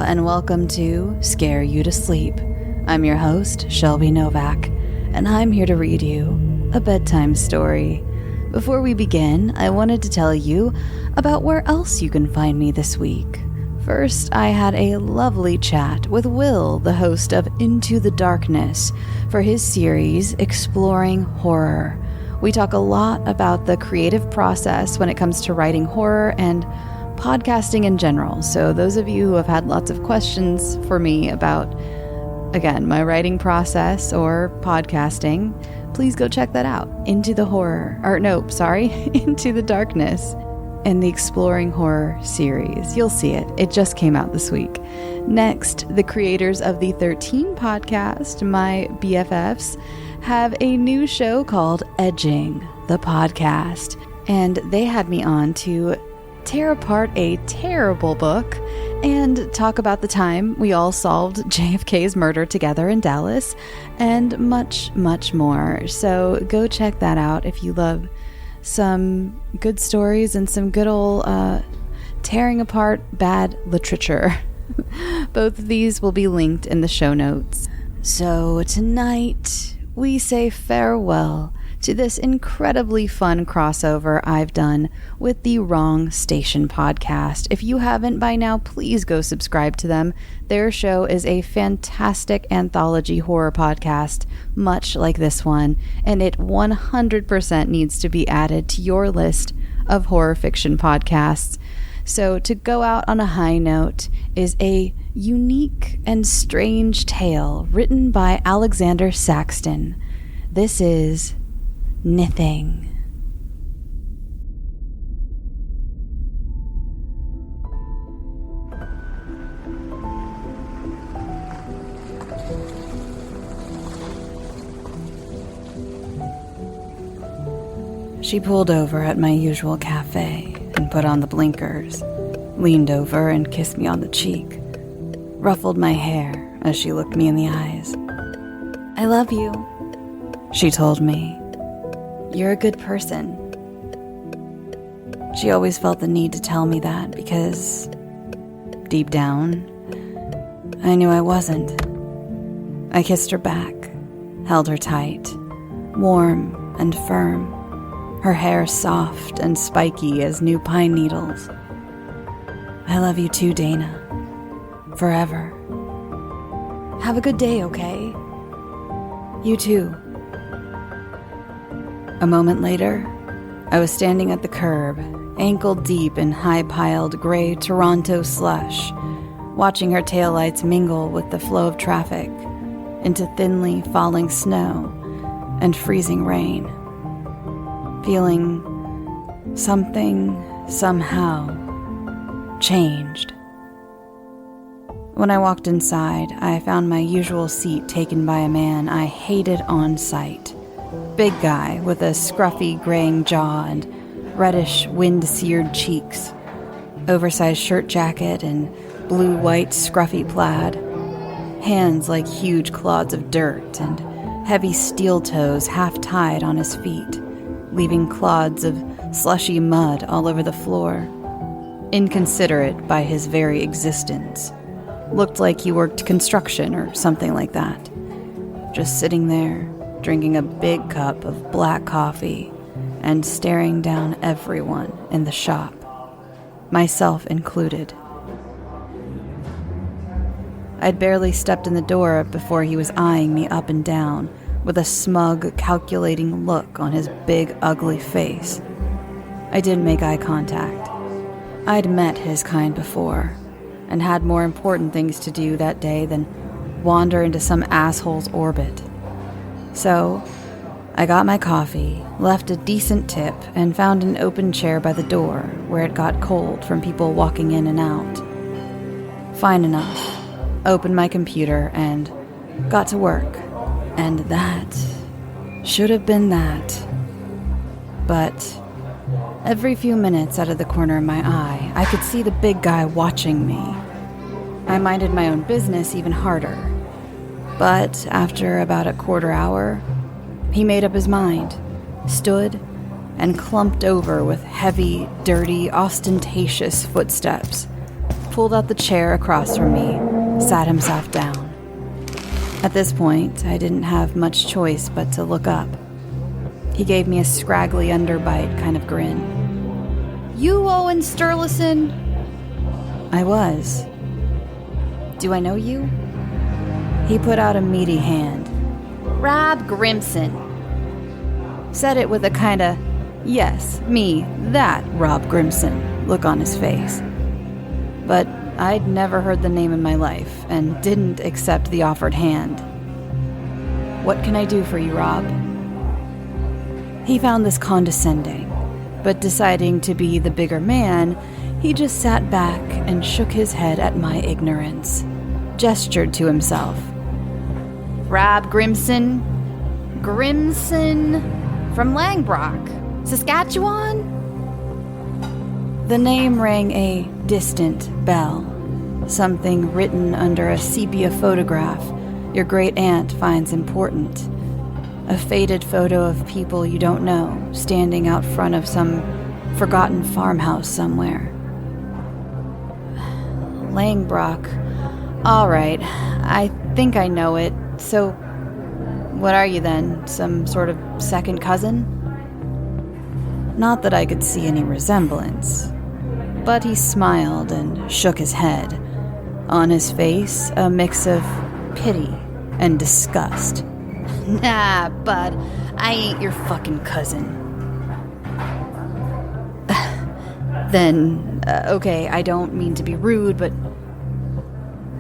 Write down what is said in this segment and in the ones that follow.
and welcome to Scare You to Sleep. I'm your host, Shelby Novak, and I'm here to read you a bedtime story. Before we begin, I wanted to tell you about where else you can find me this week. First, I had a lovely chat with Will, the host of Into the Darkness, for his series Exploring Horror. We talk a lot about the creative process when it comes to writing horror and podcasting in general. So those of you who have had lots of questions for me about, again, my writing process or podcasting, please go check that out. Into the Darkness and the Exploring Horror series. You'll see it. It just came out this week. Next, the creators of the 13 podcast, my BFFs, have a new show called Edging the Podcast. And they had me on to tear apart a terrible book and talk about the time we all solved JFK's murder together in Dallas, and much, much more. So go check that out if you love some good stories and some good old tearing apart bad literature. Both of these will be linked in the show notes. So tonight we say farewell to this incredibly fun crossover I've done with the Wrong Station podcast. If you haven't by now, please go subscribe to them. Their show is a fantastic anthology horror podcast, much like this one, and it 100% needs to be added to your list of horror fiction podcasts. So to go out on a high note is a unique and strange tale written by Alexander Saxton. This is Nithing. She pulled over at my usual cafe and put on the blinkers, leaned over and kissed me on the cheek, ruffled my hair as she looked me in the eyes. "I love you," she told me. "You're a good person." She always felt the need to tell me that because, deep down, I knew I wasn't. I kissed her back, held her tight, warm and firm, her hair soft and spiky as new pine needles. "I love you too, Dana. Forever. Have a good day, okay? You too." A moment later, I was standing at the curb, ankle-deep in high-piled gray Toronto slush, watching her taillights mingle with the flow of traffic into thinly falling snow and freezing rain, feeling something, somehow, changed. When I walked inside, I found my usual seat taken by a man I hated on sight. Big guy with a scruffy graying jaw and reddish wind-seared cheeks, oversized shirt jacket and blue-white scruffy plaid, hands like huge clods of dirt and heavy steel toes half-tied on his feet, leaving clods of slushy mud all over the floor. Inconsiderate by his very existence. Looked like he worked construction or something like that. Just sitting there, drinking a big cup of black coffee and staring down everyone in the shop, myself included. I'd barely stepped in the door before he was eyeing me up and down with a smug, calculating look on his big, ugly face. I didn't make eye contact. I'd met his kind before and had more important things to do that day than wander into some asshole's orbit. So, I got my coffee, left a decent tip, and found an open chair by the door where it got cold from people walking in and out. Fine enough. Opened my computer and got to work. And that should have been that. But every few minutes out of the corner of my eye, I could see the big guy watching me. I minded my own business even harder. But after about a quarter hour, he made up his mind, stood, and clumped over with heavy, dirty, ostentatious footsteps, pulled out the chair across from me, sat himself down. At this point, I didn't have much choice but to look up. He gave me a scraggly underbite kind of grin. "You Owen Sturluson?" I was. "Do I know you?" He put out a meaty hand. "Rob Grimson." Said it with a kinda, "Yes, me, that Rob Grimson," look on his face. But I'd never heard the name in my life and didn't accept the offered hand. "What can I do for you, Rob?" He found this condescending, but deciding to be the bigger man, he just sat back and shook his head at my ignorance, gestured to himself. "Rob Grimson? Grimson from Langbrock, Saskatchewan?" The name rang a distant bell, something written under a sepia photograph your great-aunt finds important. A faded photo of people you don't know standing out front of some forgotten farmhouse somewhere. Langbrock. All right, I think I know it. So, what are you then? Some sort of second cousin? Not that I could see any resemblance, but he smiled and shook his head. On his face, a mix of pity and disgust. "Nah, bud, I ain't your fucking cousin." Then, okay, I don't mean to be rude, but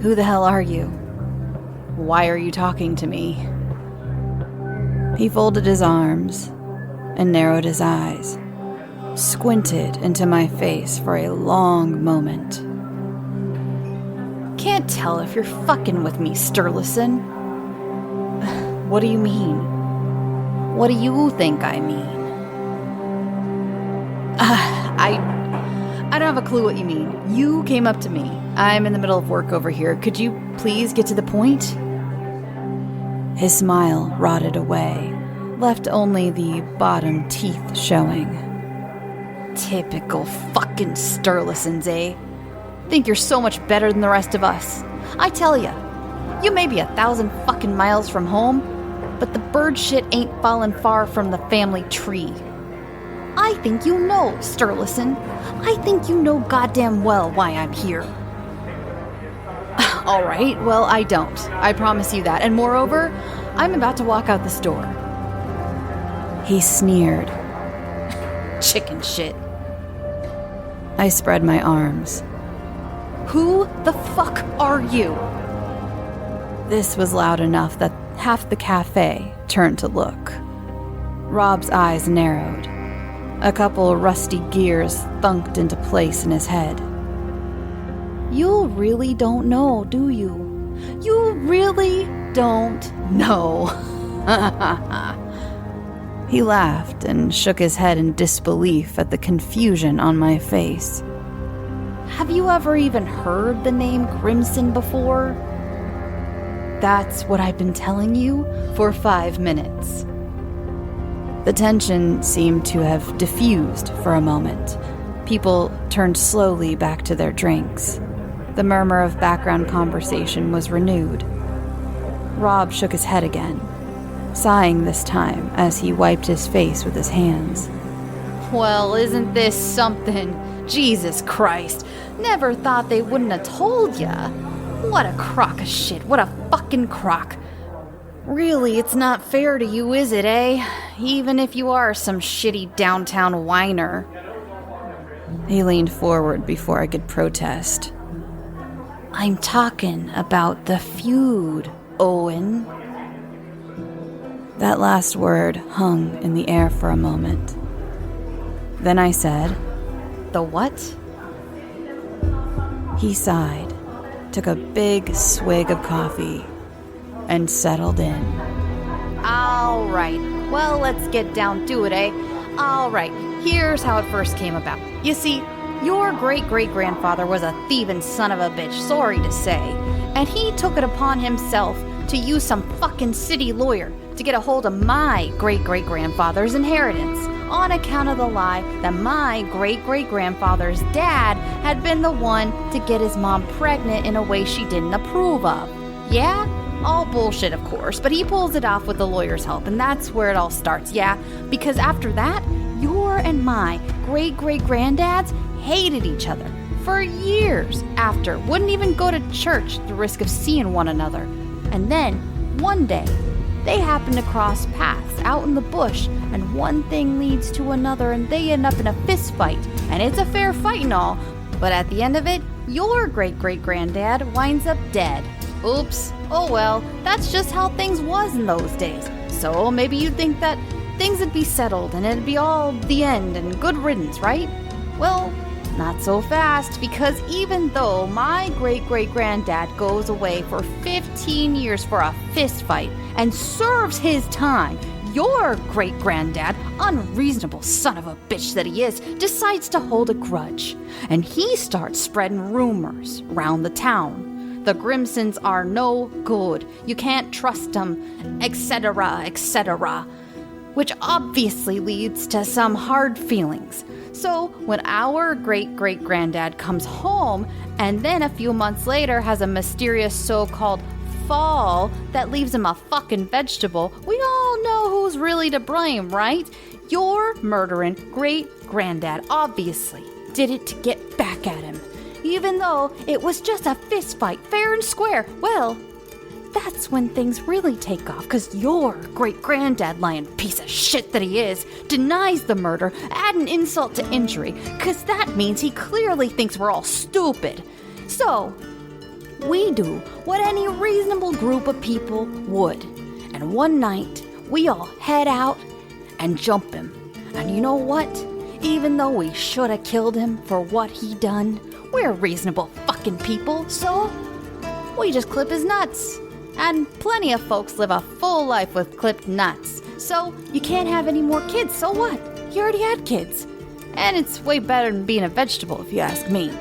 who the hell are you? Why are you talking to me? He folded his arms and narrowed his eyes, squinted into my face for a long moment. "Can't tell if you're fucking with me, Sturluson." "What do you mean? What do you think I mean?" I don't have a clue what you mean. You came up to me. I'm in the middle of work over here. Could you please get to the point? His smile rotted away, left only the bottom teeth showing. Typical fucking Sturlusons, eh? Think you're so much better than the rest of us. I tell ya, you may be 1,000 fucking miles from home, but the bird shit ain't fallen far from the family tree. I think you know, Sturluson. I think you know goddamn well why I'm here. All right, well, I don't. I promise you that. And moreover, I'm about to walk out this door. He sneered. Chicken shit. I spread my arms. Who the fuck are you? This was loud enough that half the cafe turned to look. Rob's eyes narrowed. A couple rusty gears thunked into place in his head. You really don't know, do you? You really don't know. He laughed and shook his head in disbelief at the confusion on my face. Have you ever even heard the name Grimson before? That's what I've been telling you for 5 minutes. The tension seemed to have diffused for a moment. People turned slowly back to their drinks. The murmur of background conversation was renewed. Rob shook his head again, sighing this time as he wiped his face with his hands. Well, isn't this something? Jesus Christ. Never thought they wouldn't have told ya. What a crock of shit. What a fucking crock. Really, it's not fair to you, is it, eh? Even if you are some shitty downtown whiner. He leaned forward before I could protest. I'm talking about the feud, Owen. That last word hung in the air for a moment. Then I said, the what? He sighed, took a big swig of coffee, and settled in. All right, well, let's get down to it, eh? All right, here's how it first came about. You see, your great-great-grandfather was a thieving son of a bitch, sorry to say, and he took it upon himself to use some fucking city lawyer to get a hold of my great-great-grandfather's inheritance, on account of the lie that my great-great-grandfather's dad had been the one to get his mom pregnant in a way she didn't approve of. Yeah? All bullshit, of course, but he pulls it off with the lawyer's help, and that's where it all starts, yeah? Because after that, your and my great-great-granddads hated each other for years after, wouldn't even go to church at the risk of seeing one another. And then, one day, they happen to cross paths out in the bush, and one thing leads to another, and they end up in a fist fight. And it's a fair fight and all, but at the end of it, your great-great-granddad winds up dead. Oops. Oh well, that's just how things was in those days. So maybe you'd think that things would be settled and it'd be all the end and good riddance, right? Well, not so fast, because even though my great-great-granddad goes away for 15 years for a fist fight and serves his time, your great-granddad, unreasonable son of a bitch that he is, decides to hold a grudge. And he starts spreading rumors around the town. The Grimsons are no good. You can't trust them, etc., etc., which obviously leads to some hard feelings. So when our great-great-granddad comes home and then a few months later has a mysterious so-called fall that leaves him a fucking vegetable, we all know who's really to blame, right? Your murdering great-granddad obviously did it to get back at him. Even though it was just a fist fight, fair and square. Well, that's when things really take off, because your great-granddad, lying piece of shit that he is, denies the murder, adding insult to injury, because that means he clearly thinks we're all stupid. So, we do what any reasonable group of people would. And one night, we all head out and jump him. And you know what? Even though we should have killed him for what he done, we're reasonable fucking people, so we just clip his nuts. And plenty of folks live a full life with clipped nuts. So you can't have any more kids, so what? You already had kids. And it's way better than being a vegetable, if you ask me.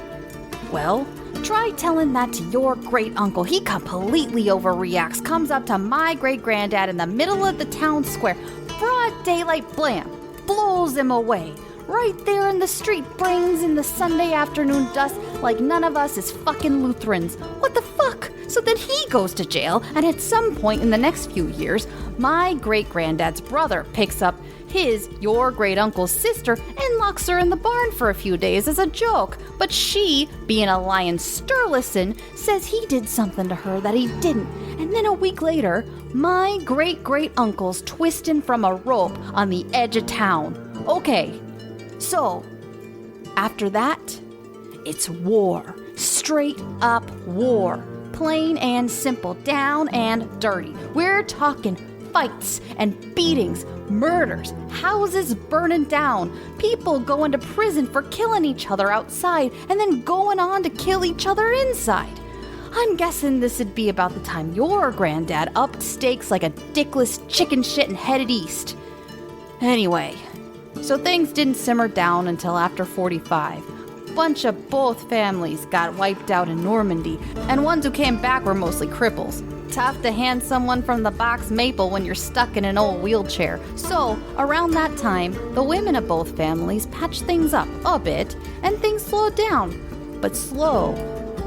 Well, try telling that to your great-uncle. He completely overreacts, comes up to my great-granddad in the middle of the town square, broad daylight, blam, blows him away. Right there in the street, brings in the Sunday afternoon dust like none of us is fucking Lutherans. What the fuck? So then he goes to jail, and at some point in the next few years, my great-granddad's brother picks up your great-uncle's sister and locks her in the barn for a few days as a joke. But she, being a lying Sturluson, says he did something to her that he didn't. And then a week later, my great-great-uncle's twisting from a rope on the edge of town. Okay. So, after that, it's war. Straight up war. Plain and simple, down and dirty. We're talking fights and beatings, murders, houses burning down, people going to prison for killing each other outside and then going on to kill each other inside. I'm guessing this would be about the time your granddad upped stakes like a dickless chicken shit and headed east. Anyway, so things didn't simmer down until after 45. Bunch of both families got wiped out in Normandy, and ones who came back were mostly cripples. Tough to hand someone from the box maple when you're stuck in an old wheelchair. So, around that time, the women of both families patched things up a bit, and things slowed down. But slow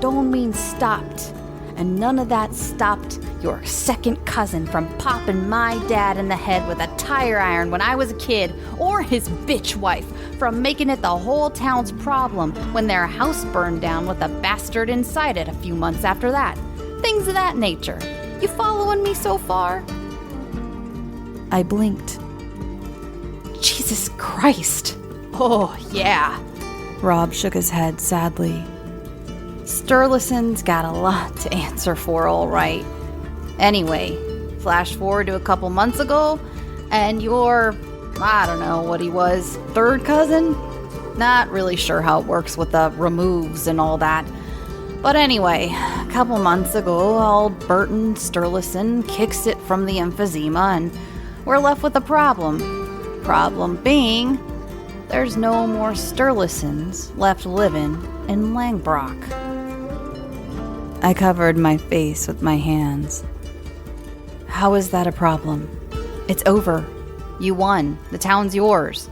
don't mean stopped. And none of that stopped your second cousin from popping my dad in the head with a tire iron when I was a kid, or his bitch wife from making it the whole town's problem when their house burned down with a bastard inside it a few months after that. Things of that nature. You following me so far? I blinked. Jesus Christ. Oh, yeah. Rob shook his head sadly. Sturluson's got a lot to answer for, all right. Anyway, flash forward to a couple months ago, and your, I don't know what he was, third cousin? Not really sure how it works with the removes and all that. But anyway, a couple months ago, old Burton Sturluson kicks it from the emphysema, and we're left with a problem. Problem being, there's no more Sturlusons left living in Langbrock. I covered my face with my hands. How is that a problem? It's over. You won. The town's yours.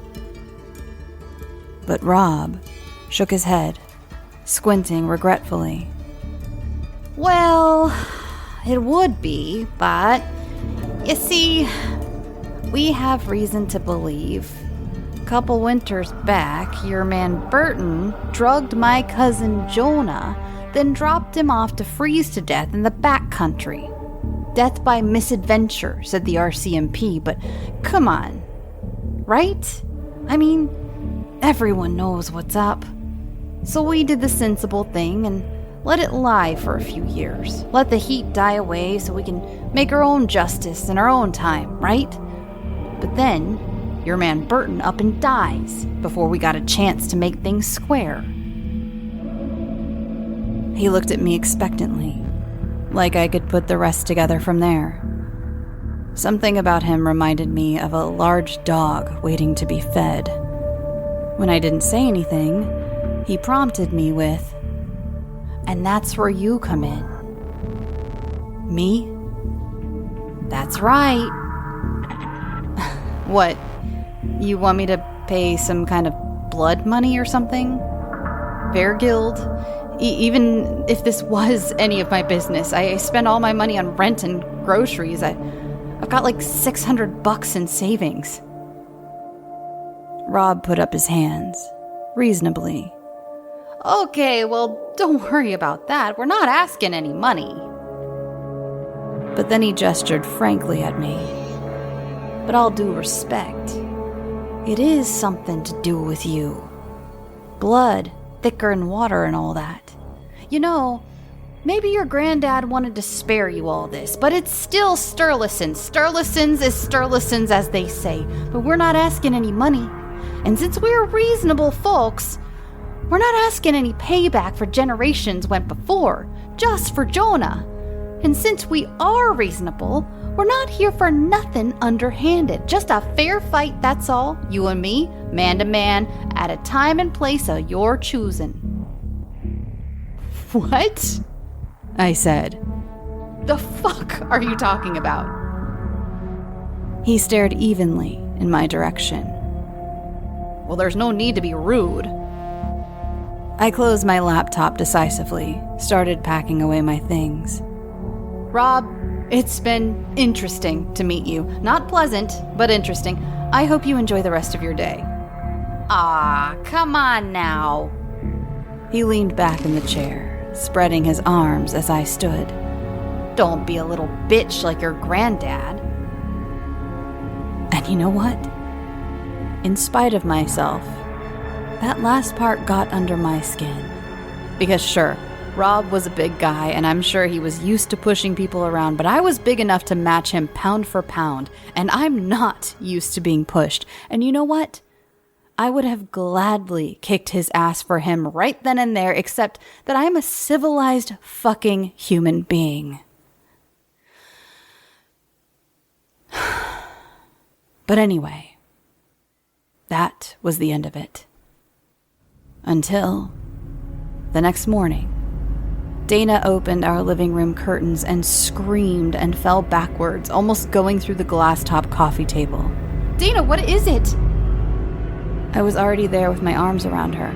But Rob shook his head, squinting regretfully. Well, it would be, but you see, we have reason to believe. A couple winters back, your man Burton drugged my cousin Jonah, then dropped him off to freeze to death in the backcountry. Death by misadventure, said the RCMP, but come on, right? I mean, everyone knows what's up. So we did the sensible thing and let it lie for a few years. Let the heat die away so we can make our own justice in our own time, right? But then, your man Burton up and dies before we got a chance to make things square. He looked at me expectantly, like I could put the rest together from there. Something about him reminded me of a large dog waiting to be fed. When I didn't say anything, he prompted me with, "And that's where you come in." Me? That's right. What? You want me to pay some kind of blood money or something? Bear Guild? Even if this was any of my business, I spend all my money on rent and groceries. I've got like $600 in savings. Rob put up his hands, reasonably. Okay, well, don't worry about that. We're not asking any money. But then he gestured frankly at me. But all due respect, it is something to do with you. Blood, thicker than water and all that. You know, maybe your granddad wanted to spare you all this, but it's still Sturluson's. Sturluson's is Sturluson's, as they say. But we're not asking any money. And since we're reasonable folks, we're not asking any payback for generations went before, just for Jonah. And since we are reasonable, we're not here for nothing underhanded. Just a fair fight, that's all. You and me, man to man, at a time and place of your choosing. What? I said. The fuck are you talking about? He stared evenly in my direction. Well, there's no need to be rude. I closed my laptop decisively, started packing away my things. Rob, it's been interesting to meet you. Not pleasant, but interesting. I hope you enjoy the rest of your day. Ah, come on now. He leaned back in the chair, spreading his arms as I stood. Don't be a little bitch like your granddad. And you know what? In spite of myself, that last part got under my skin. Because sure, Rob was a big guy, and I'm sure he was used to pushing people around, but I was big enough to match him pound for pound, and I'm not used to being pushed. And you know what? I would have gladly kicked his ass for him right then and there, except that I'm a civilized fucking human being. But anyway, that was the end of it. Until the next morning, Dana opened our living room curtains and screamed and fell backwards, almost going through the glass-top coffee table. Dana, what is it? I was already there with my arms around her,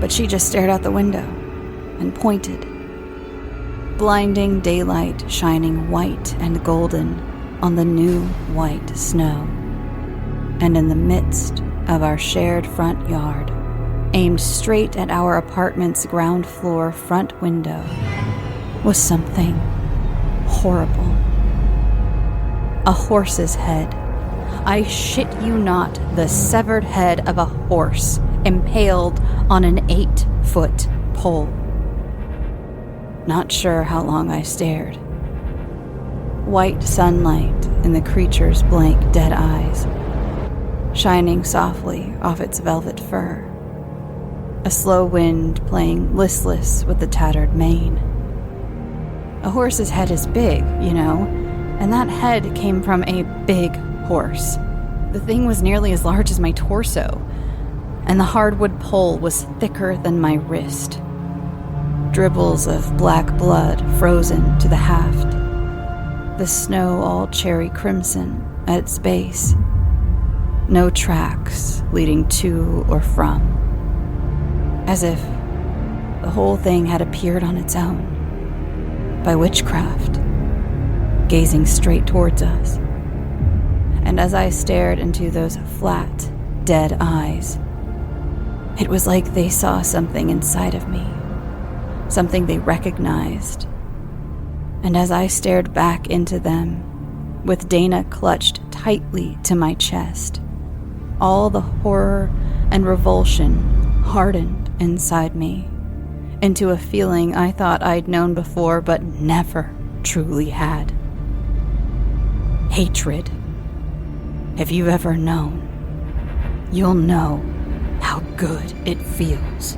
but she just stared out the window and pointed. Blinding daylight shining white and golden on the new white snow. And in the midst of our shared front yard, aimed straight at our apartment's ground floor front window, was something horrible. A horse's head. I shit you not, the severed head of a horse impaled on an 8-foot pole. Not sure how long I stared. White sunlight in the creature's blank, dead eyes, shining softly off its velvet fur. A slow wind playing listless with the tattered mane. A horse's head is big, you know, and that head came from a big horse. The thing was nearly as large as my torso, and the hardwood pole was thicker than my wrist. Dribbles of black blood frozen to the haft. The snow all cherry crimson at its base. No tracks leading to or from. As if the whole thing had appeared on its own, by witchcraft, gazing straight towards us. And as I stared into those flat, dead eyes, it was like they saw something inside of me, something they recognized. And as I stared back into them, with Dana clutched tightly to my chest, all the horror and revulsion hardened inside me into a feeling I thought I'd known before but never truly had. Hatred. If you've ever known, you'll know how good it feels.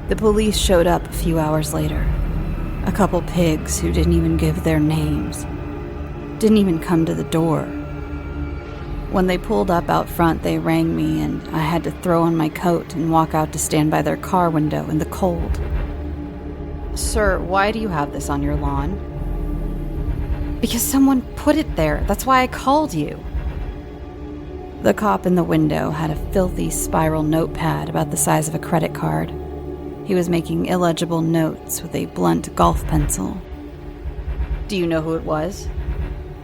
The police showed up a few hours later. A couple pigs who didn't even give their names. Didn't even come to the door. When they pulled up out front, they rang me, and I had to throw on my coat and walk out to stand by their car window in the cold. Sir, why do you have this on your lawn? Because someone put it there. That's why I called you. The cop in the window had a filthy spiral notepad about the size of a credit card. He was making illegible notes with a blunt golf pencil. Do you know who it was?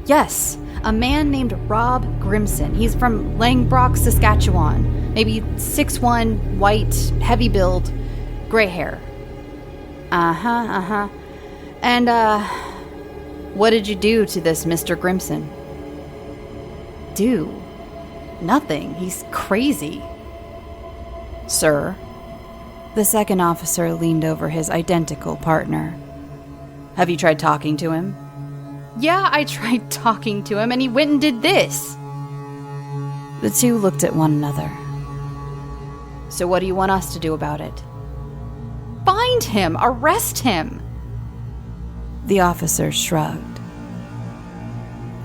Yes, a man named Rob Grimson. He's from Langbrock, Saskatchewan. Maybe 6'1", white, heavy build, gray hair. And, what did you do to this Mr. Grimson? Do? Nothing. He's crazy. Sir? The second officer leaned over his identical partner. Have you tried talking to him? Yeah, I tried talking to him, and he went and did this. The two looked at one another. So what do you want us to do about it? Find him! Arrest him! The officer shrugged.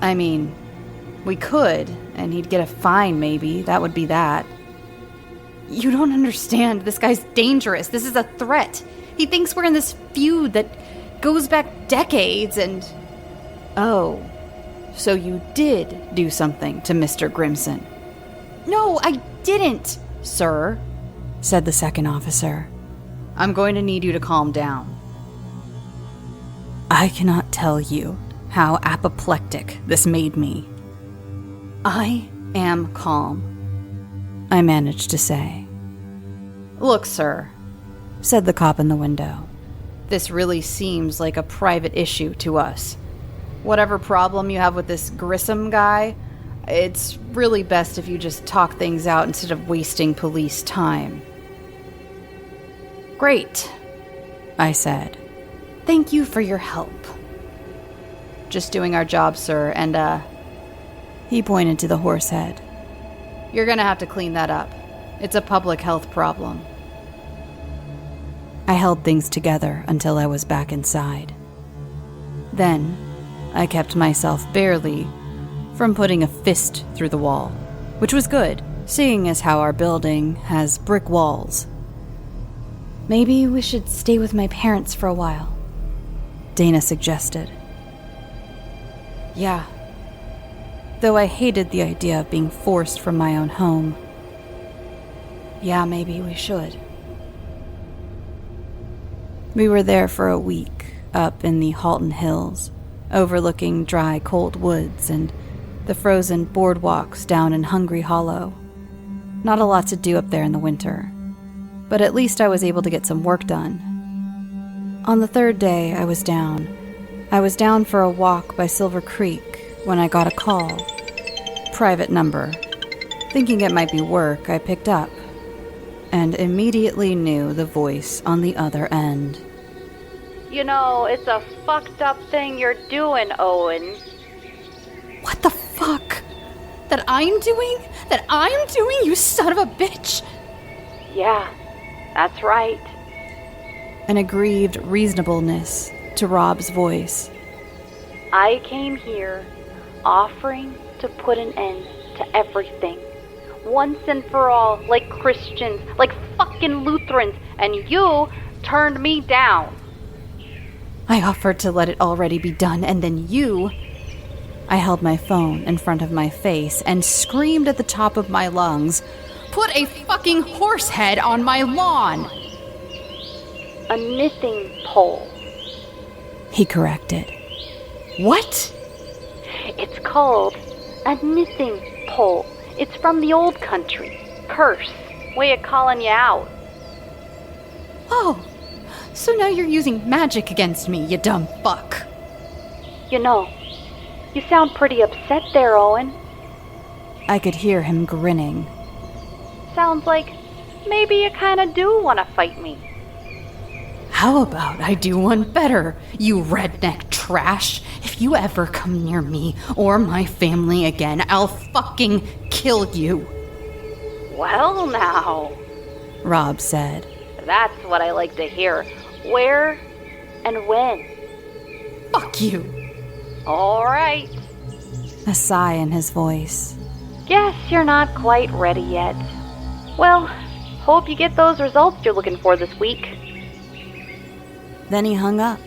I mean, we could, and he'd get a fine maybe. That would be that. You don't understand. This guy's dangerous. This is a threat. He thinks we're in this feud that goes back decades and... Oh, so you did do something to Mr. Grimson? No, I didn't, sir, said the second officer. I'm going to need you to calm down. I cannot tell you how apoplectic this made me. I am calm, I managed to say. Look, sir, said the cop in the window. This really seems like a private issue to us. Whatever problem you have with this Grissom guy, it's really best if you just talk things out instead of wasting police time. Great, I said. Thank you for your help. Just doing our job, sir, and, He pointed to the horse head. You're gonna have to clean that up. It's a public health problem. I held things together until I was back inside. Then, I kept myself barely from putting a fist through the wall, which was good, seeing as how our building has brick walls. Maybe we should stay with my parents for a while, Dana suggested. Yeah. Though I hated the idea of being forced from my own home. Yeah, maybe we should. We were there for a week, up in the Halton Hills, overlooking dry, cold woods and the frozen boardwalks down in Hungry Hollow. Not a lot to do up there in the winter, but at least I was able to get some work done. On the third day I was down for a walk by Silver Creek when I got a call. Private number. Thinking it might be work, I picked up, and immediately knew the voice on the other end. You know, it's a fucked up thing you're doing, Owen. What the fuck? That I'm doing? That I'm doing, you son of a bitch? Yeah, that's right. An aggrieved reasonableness to Rob's voice. I came here offering to put an end to everything. Once and for all, like Christians, like fucking Lutherans, and you turned me down. I offered to let it already be done, and then you... I held my phone in front of my face and screamed at the top of my lungs, "Put a fucking horse head on my lawn!" A Nithing pole. He corrected. What? It's called a Nithing pole. It's from the old country. Curse. Way of calling you out. Oh, so now you're using magic against me, you dumb fuck. You know, you sound pretty upset there, Owen. I could hear him grinning. Sounds like maybe you kinda do wanna fight me. How about I do one better, you redneck trash? If you ever come near me or my family again, I'll fucking kill you. Well now, Rob said. That's what I like to hear. Where and when? Fuck you. All right. A sigh in his voice. Guess you're not quite ready yet. Well, hope you get those results you're looking for this week. Then he hung up,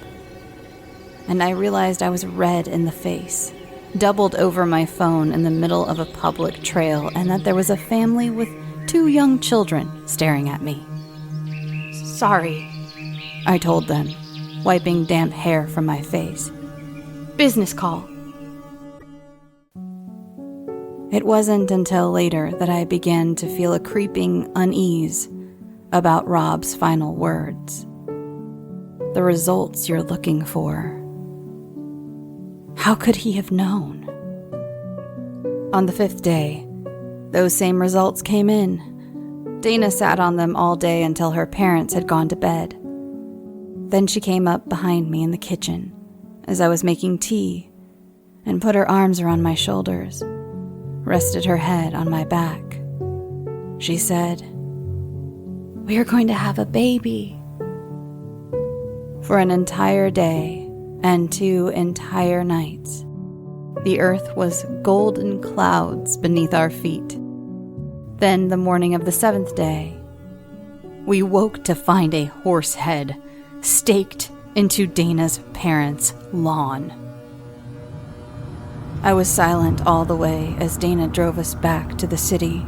and I realized I was red in the face, doubled over my phone in the middle of a public trail, and that there was a family with 2 young children staring at me. Sorry, I told them, wiping damp hair from my face. Business call. It wasn't until later that I began to feel a creeping unease about Rob's final words. The results you're looking for. How could he have known? On the 5th day, those same results came in. Dana sat on them all day until her parents had gone to bed. Then she came up behind me in the kitchen as I was making tea and put her arms around my shoulders, rested her head on my back. She said, "We are going to have a baby." For an entire day and 2 entire nights, the earth was golden clouds beneath our feet. Then, the morning of the 7th day, we woke to find a horse head staked into Dana's parents' lawn. I was silent all the way as Dana drove us back to the city,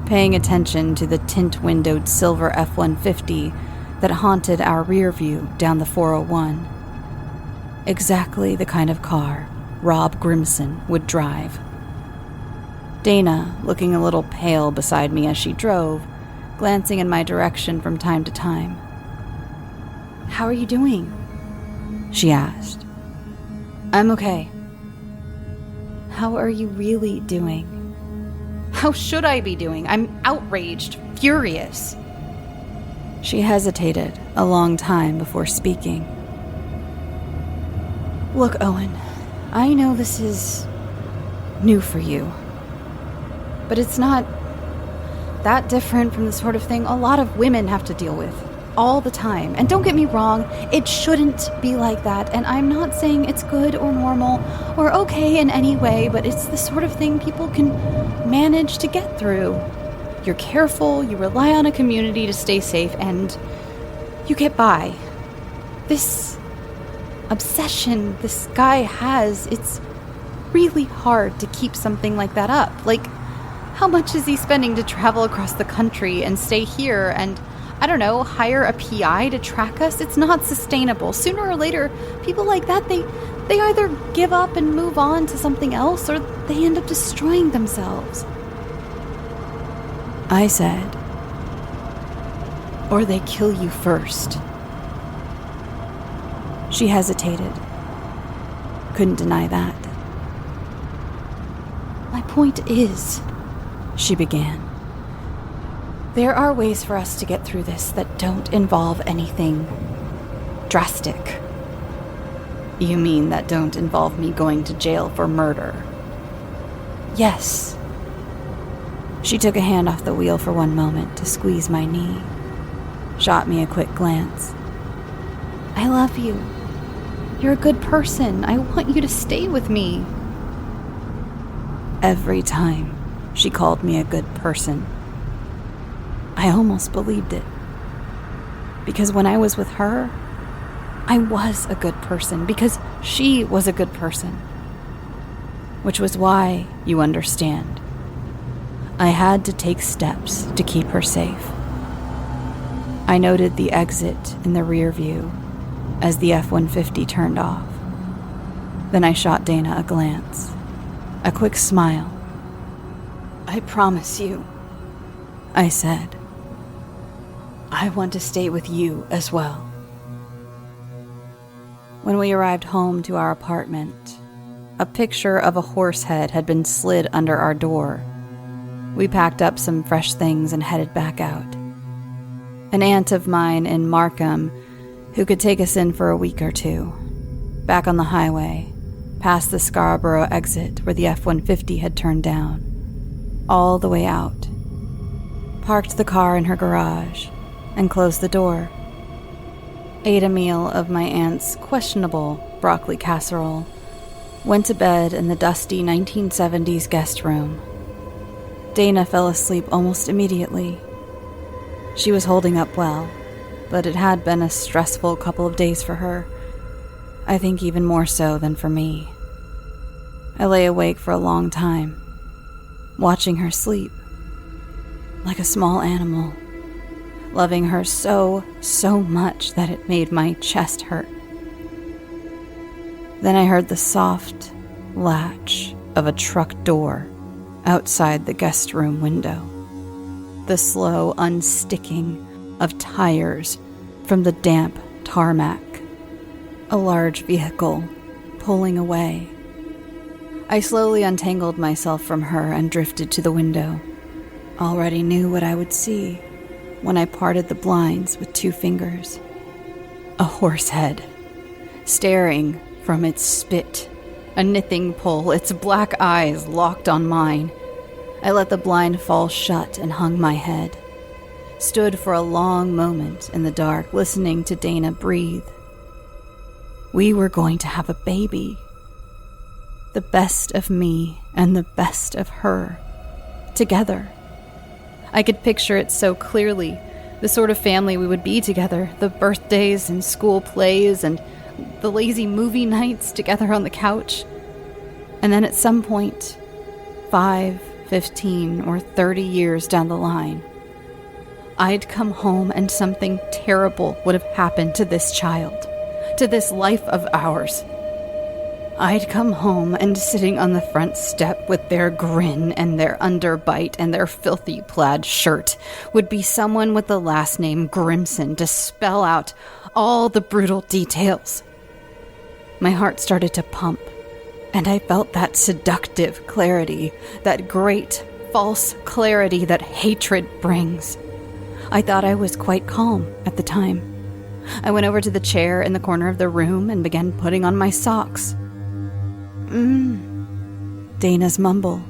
paying attention to the tint-windowed silver F-150 that haunted our rear view down the 401. Exactly the kind of car Rob Grimson would drive. Dana, looking a little pale beside me as she drove, glancing in my direction from time to time. "How are you doing?" she asked. "I'm okay." "How are you really doing?" "How should I be doing? I'm outraged, furious." She hesitated a long time before speaking. "Look, Owen, I know this is new for you, but it's not that different from the sort of thing a lot of women have to deal with all the time. And don't get me wrong, it shouldn't be like that, and I'm not saying it's good or normal or okay in any way, but it's the sort of thing people can manage to get through. You're careful, you rely on a community to stay safe, and you get by. This obsession this guy has, it's really hard to keep something like that up. Like, how much is he spending to travel across the country and stay here and, I don't know, hire a PI to track us? It's not sustainable. Sooner or later, people like that, they either give up and move on to something else, or they end up destroying themselves. I said, "Or they kill you first." She hesitated. Couldn't deny that. "My point is," she began, "there are ways for us to get through this that don't involve anything drastic." "You mean that don't involve me going to jail for murder?" "Yes." She took a hand off the wheel for one moment to squeeze my knee, shot me a quick glance. "I love you. You're a good person. I want you to stay with me." Every time she called me a good person, I almost believed it. Because when I was with her, I was a good person, because she was a good person. which was why, you understand, I had to take steps to keep her safe. I noted the exit in the rear view as the F-150 turned off. Then I shot Dana a glance, a quick smile. "I promise you," I said, "I want to stay with you as well." When we arrived home to our apartment, a picture of a horse head had been slid under our door. We packed up some fresh things and headed back out. An aunt of mine in Markham, who could take us in for a week or two, back on the highway, past the Scarborough exit where the F-150 had turned down, all the way out, parked the car in her garage, and closed the door. Ate a meal of my aunt's questionable broccoli casserole, went to bed in the dusty 1970s guest room. Dana fell asleep almost immediately. She was holding up well, but it had been a stressful couple of days for her. I think even more so than for me. I lay awake for a long time, watching her sleep, like a small animal, loving her so much that it made my chest hurt. Then I heard the soft latch of a truck door outside the guest room window, the slow unsticking of tires from the damp tarmac, a large vehicle pulling away. I slowly untangled myself from her and drifted to the window. Already knew what I would see when I parted the blinds with 2 fingers. A horse head, staring from its spit, a Nithing pole, its black eyes locked on mine. I let the blind fall shut and hung my head. Stood for a long moment in the dark, listening to Dana breathe. We were going to have a baby. The best of me and the best of her, together. I could picture it so clearly, the sort of family we would be together, the birthdays and school plays and the lazy movie nights together on the couch. And then at some point, 5, 15, or 30 years down the line, I'd come home and something terrible would have happened to this child, to this life of ours. I'd come home and sitting on the front step with their grin and their underbite and their filthy plaid shirt would be someone with the last name Grimson to spell out all the brutal details. My heart started to pump, and I felt that seductive clarity, that great false clarity that hatred brings. I thought I was quite calm at the time. I went over to the chair in the corner of the room and began putting on my socks. Dana's mumble,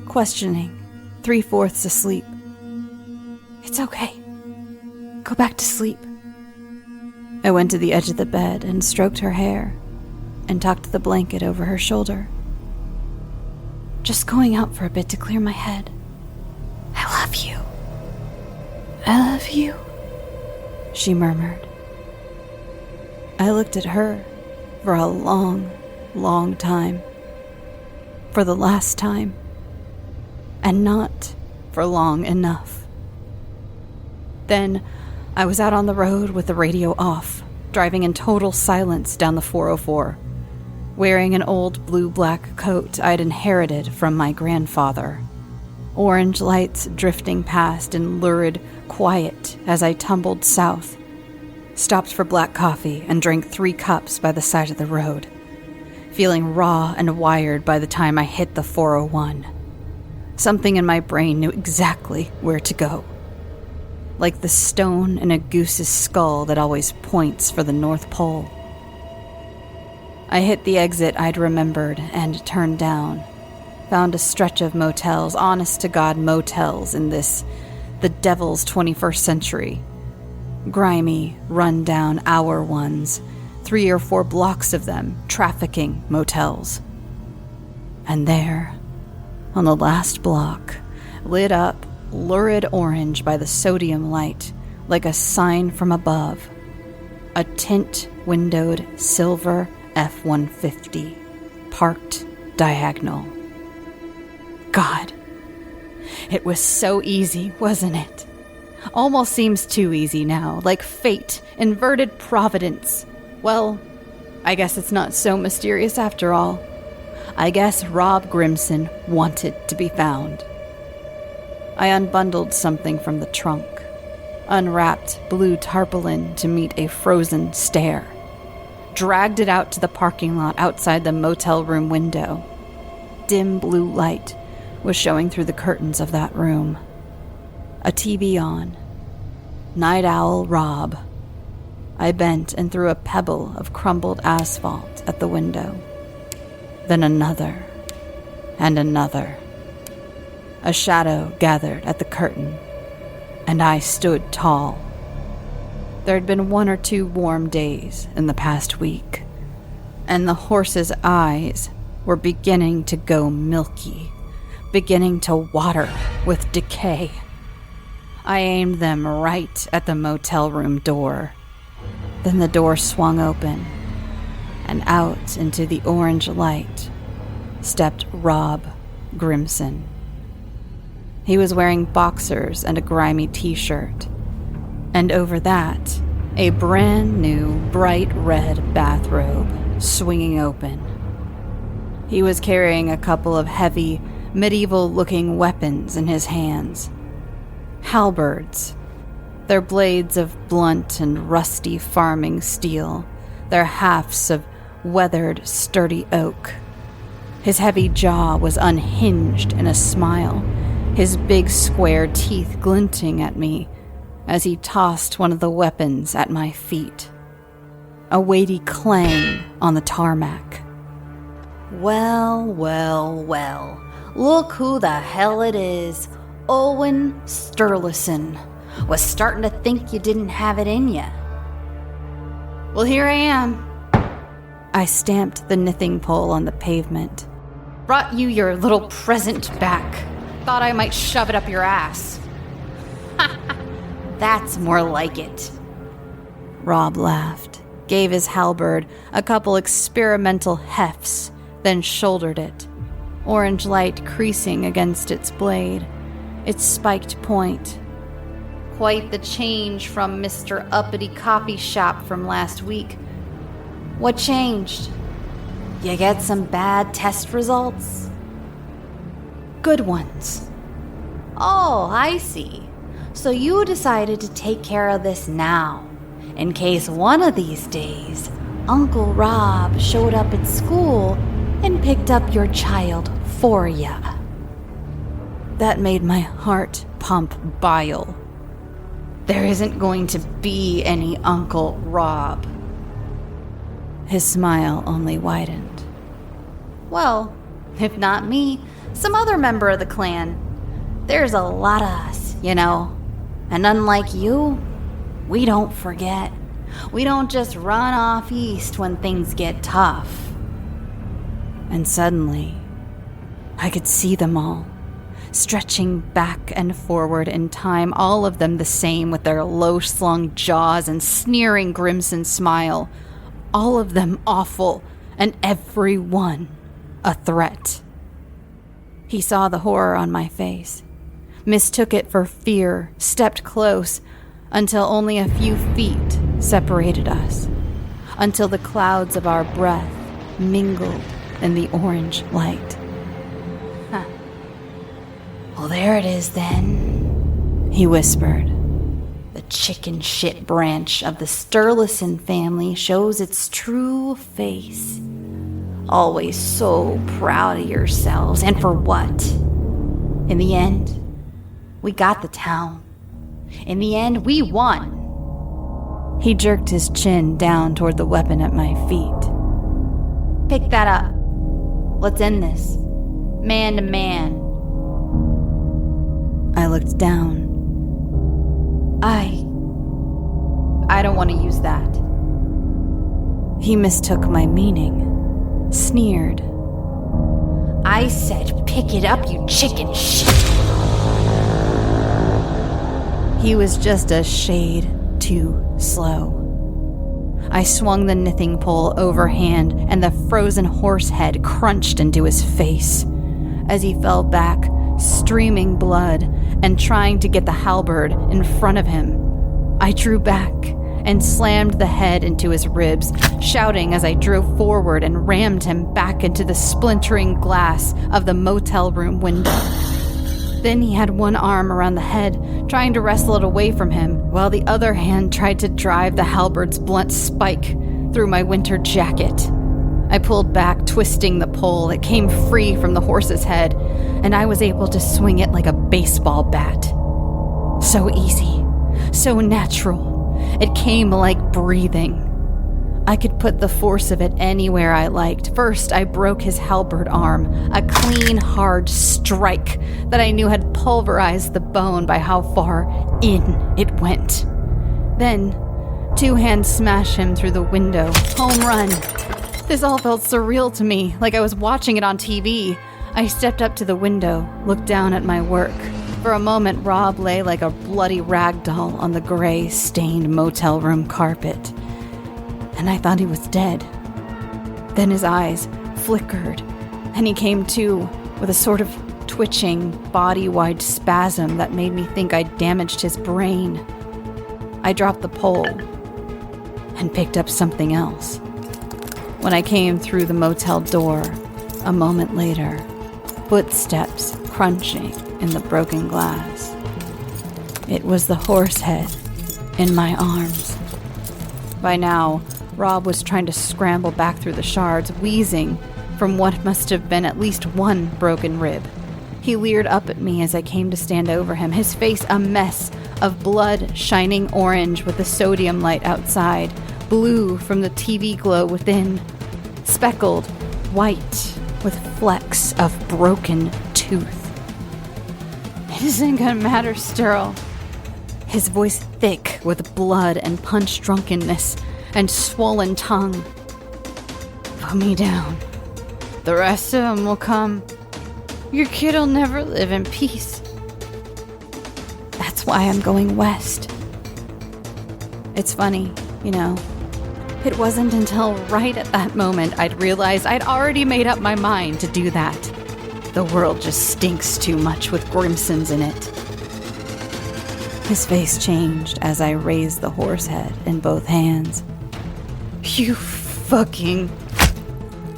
questioning, 3/4 asleep. "It's okay. Go back to sleep." I went to the edge of the bed and stroked her hair and tucked the blanket over her shoulder. "Just going out for a bit to clear my head. I love you. I love you," she murmured. I looked at her for a long time. For the last time. And not for long enough. Then I was out on the road with the radio off, driving in total silence down the 404, wearing an old blue-black coat I'd inherited from my grandfather. Orange lights drifting past in lurid quiet as I tumbled south, stopped for black coffee and drank 3 cups by the side of the road, feeling raw and wired by the time I hit the 401. Something in my brain knew exactly where to go, like the stone in a goose's skull that always points for the North Pole. I hit the exit I'd remembered and turned down, found a stretch of motels, honest-to-God motels in this, the devil's 21st century. Grimy, run-down hour ones, 3 or 4 blocks of them, trafficking motels. And there, on the last block, lit up lurid orange by the sodium light, like a sign from above, a tint-windowed silver F-150, parked diagonal. God, it was so easy, wasn't it? Almost seems too easy now, like fate, inverted providence. Well, I guess it's not so mysterious after all. I guess Rob Grimson wanted to be found. I unbundled something from the trunk, unwrapped blue tarpaulin to meet a frozen stare, dragged it out to the parking lot outside the motel room window. Dim blue light was showing through the curtains of that room. A TV on. Night Owl Rob. I bent and threw a pebble of crumbled asphalt at the window. Then another, and another. A shadow gathered at the curtain, and I stood tall. There had been 1 or 2 warm days in the past week, and the horse's eyes were beginning to go milky, beginning to water with decay. I aimed them right at the motel room door. Then the door swung open, and out into the orange light stepped Rob Grimson. He was wearing boxers and a grimy t-shirt, and over that, a brand new bright red bathrobe swinging open. He was carrying a couple of heavy, medieval-looking weapons in his hands. Halberds, their blades of blunt and rusty farming steel, their hafts of weathered, sturdy oak. His heavy jaw was unhinged in a smile, his big square teeth glinting at me as he tossed one of the weapons at my feet. A weighty clang on the tarmac. Well, look who the hell it is. Owen Sturluson. Was starting to think you didn't have it in ya. Well, here I am. I stamped the Nithing pole on the pavement. Brought you your little present back. Thought I might shove it up your ass. That's more like it. Rob laughed, gave his halberd a couple experimental hefts, then shouldered it, orange light creasing against its blade, its spiked point. Quite the change from Mr. Uppity Copy Shop from last week. What changed? You get some bad test results? Good ones. Oh, I see. So you decided to take care of this now, in case one of these days Uncle Rob showed up at school and picked up your child for ya. That made my heart pump bile. There isn't going to be any Uncle Rob. His smile only widened. Well, if not me, some other member of the clan. There's a lot of us, you know. And unlike you, we don't forget. We don't just run off east when things get tough. And suddenly, I could see them all, stretching back and forward in time, all of them the same with their low-slung jaws and sneering Grimson smile. All of them awful, and every one a threat. He saw the horror on my face, mistook it for fear, stepped close, until only a few feet separated us, until the clouds of our breath mingled in the orange light. Huh. Well, there it is then, he whispered. The chicken shit branch of the Sturluson family shows its true face. Always so proud of yourselves, and for what? In the end, we got the town. In the end, we won. He jerked his chin down toward the weapon at my feet. Pick that up. Let's end this. Man to man. I looked down. I don't want to use that. He mistook my meaning, sneered. I said pick it up, you chicken shit. He was just a shade too slow. I swung the Nithing pole overhand, and the frozen horse head crunched into his face. As he fell back, streaming blood, and trying to get the halberd in front of him, I drew back and slammed the head into his ribs, shouting as I drove forward and rammed him back into the splintering glass of the motel room window. Then he had one arm around the head, trying to wrestle it away from him, while the other hand tried to drive the halberd's blunt spike through my winter jacket. I pulled back, twisting the pole. It came free from the horse's head, and I was able to swing it like a baseball bat. So easy, so natural. It came like breathing. I could put the force of it anywhere I liked. First, I broke his halberd arm, a clean, hard strike that I knew had pulverized the bone by how far in it went. Then, two-hand smash him through the window. Home run. This all felt surreal to me, like I was watching it on TV. I stepped up to the window, looked down at my work. For a moment, Rob lay like a bloody rag doll on the gray, stained motel room carpet. And I thought he was dead. Then his eyes flickered, and he came to with a sort of twitching, body-wide spasm that made me think I'd damaged his brain. I dropped the pole and picked up something else. When I came through the motel door, a moment later, footsteps crunching in the broken glass. It was the horse head in my arms. By now, Rob was trying to scramble back through the shards, wheezing from what must have been at least one broken rib. He leered up at me as I came to stand over him, his face a mess of blood shining orange with the sodium light outside, blue from the TV glow within, speckled white with flecks of broken tooth. It isn't gonna matter, Sterl. His voice thick with blood and punch drunkenness and swollen tongue. Put me down. The rest of them will come. Your kid'll never live in peace. That's why I'm going west. It's funny, you know. It wasn't until right at that moment I'd realized I'd already made up my mind to do that. The world just stinks too much with Grimsons in it. His face changed as I raised the horse head in both hands. You fucking...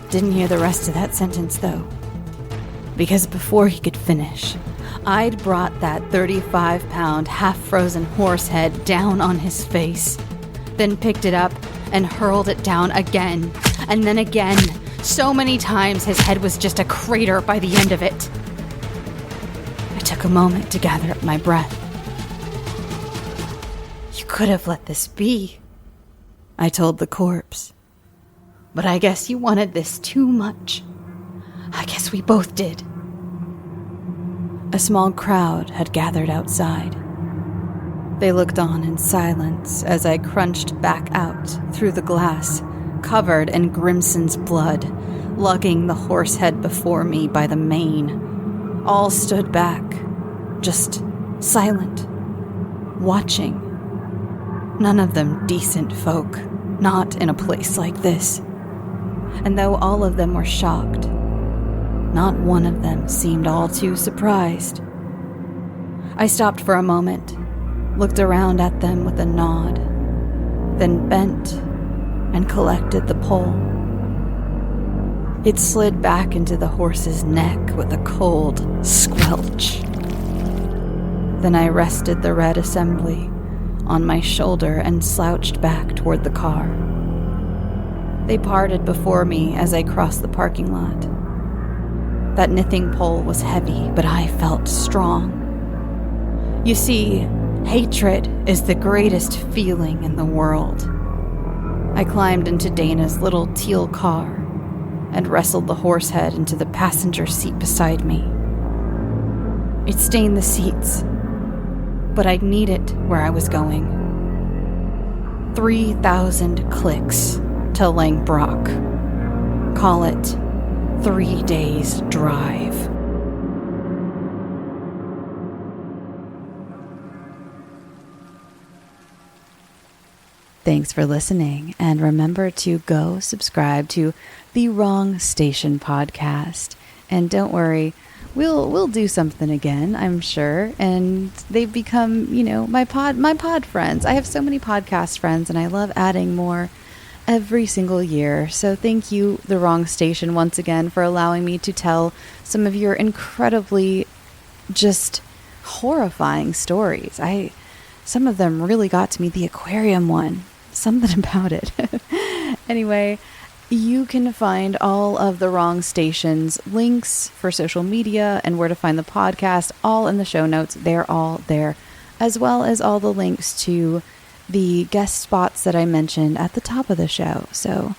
Didn't hear the rest of that sentence, though. Because before he could finish, I'd brought that 35-pound, half-frozen horse head down on his face, then picked it up and hurled it down again, and then again. So many times his head was just a crater by the end of it. I took a moment to gather up my breath. You could have let this be, I told the corpse. But I guess you wanted this too much. I guess we both did. A small crowd had gathered outside. They looked on in silence as I crunched back out through the glass, covered in Grimson's blood, lugging the horse head before me by the mane. All stood back, just silent, watching. None of them decent folk, not in a place like this. And though all of them were shocked, not one of them seemed all too surprised. I stopped for a moment, looked around at them with a nod, then bent and collected the pole. It slid back into the horse's neck with a cold squelch. Then I rested the red assembly on my shoulder and slouched back toward the car. They parted before me as I crossed the parking lot. That Nithing pole was heavy, but I felt strong. You see, hatred is the greatest feeling in the world. I climbed into Dana's little teal car and wrestled the horse head into the passenger seat beside me. It stained the seats, but I'd need it where I was going. 3,000 clicks to Langbrock. Call it 3 days' drive. Thanks for listening, and remember to go subscribe to the Wrong Station podcast. And don't worry, we'll do something again, I'm sure. And they've become, my pod friends. I have so many podcast friends, and I love adding more every single year. So thank you, The Wrong Station, once again for allowing me to tell some of your incredibly just horrifying stories. Some of them really got to me. The aquarium one, something about it. Anyway, you can find all of The Wrong Station's links for social media and where to find the podcast all in the show notes. They're all there, as well as all the links to the guest spots that I mentioned at the top of the show. So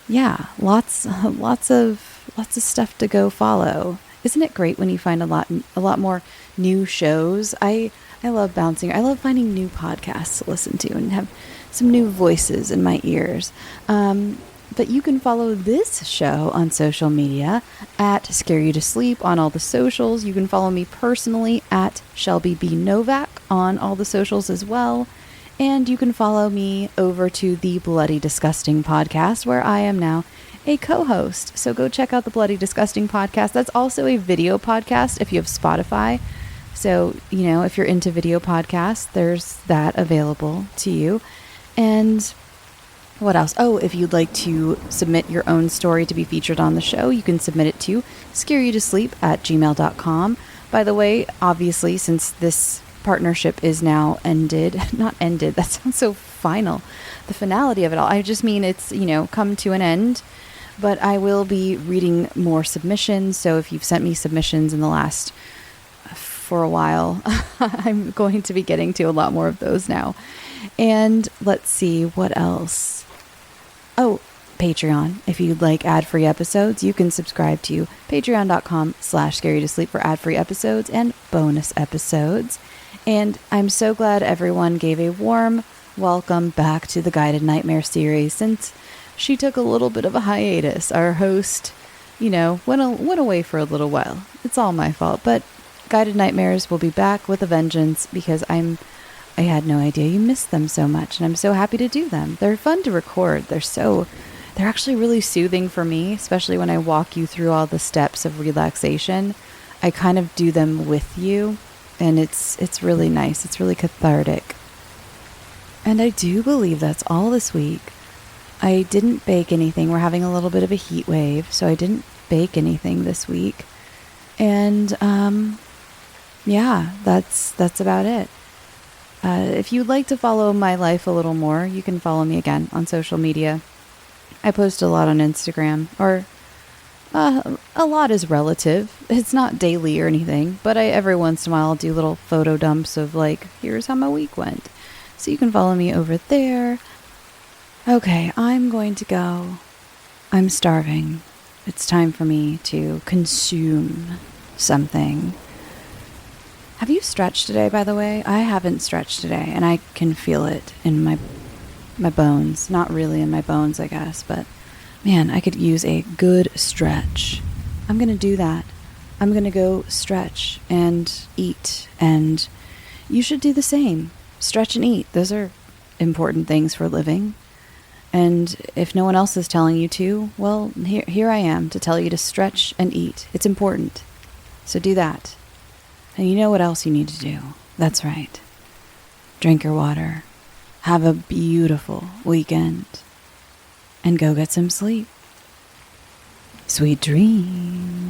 yeah, lots of stuff to go follow. Isn't it great when you find a lot more new shows? I love bouncing. I love finding new podcasts to listen to and have some new voices in my ears. But you can follow this show on social media at Scare You to Sleep on all the socials. You can follow me personally at Shelby B. Novak on all the socials as well. And you can follow me over to the Bloody Disgusting podcast, where I am now a co-host. So go check out the Bloody Disgusting podcast. That's also a video podcast if you have Spotify. So, if you're into video podcasts, there's that available to you. And what else? Oh, if you'd like to submit your own story to be featured on the show, you can submit it to scareyoutosleep@gmail.com. By the way, obviously, since this partnership is now not ended, that sounds so final, the finality of it all. I just mean it's, come to an end, but I will be reading more submissions. So if you've sent me submissions in the last for a while, I'm going to be getting to a lot more of those now. And let's see, what else? Oh, Patreon. If you'd like ad-free episodes, you can subscribe to patreon.com/scareyoutosleep for ad-free episodes and bonus episodes. And I'm so glad everyone gave a warm welcome back to the Guided Nightmare series, since she took a little bit of a hiatus. Our host, went away for a little while. It's all my fault, but Guided Nightmares will be back with a vengeance, because I had no idea you missed them so much, and I'm so happy to do them. They're fun to record. They're actually really soothing for me, especially when I walk you through all the steps of relaxation. I kind of do them with you, and it's really nice. It's really cathartic. And I do believe that's all this week. I didn't bake anything. We're having a little bit of a heat wave, so I didn't bake anything this week. And yeah, that's about it. If you'd like to follow my life a little more, you can follow me again on social media. I post a lot on Instagram, or a lot is relative. It's not daily or anything, but every once in a while I'll do little photo dumps of here's how my week went. So you can follow me over there. Okay, I'm going to go. I'm starving. It's time for me to consume something. Have you stretched today, by the way? I haven't stretched today, and I can feel it in my bones. Not really in my bones, I guess, but man, I could use a good stretch. I'm going to do that. I'm going to go stretch and eat, and you should do the same. Stretch and eat. Those are important things for living. And if no one else is telling you to, well, here I am to tell you to stretch and eat. It's important. So do that. And you know what else you need to do? That's right. Drink your water. Have a beautiful weekend. And go get some sleep. Sweet dreams.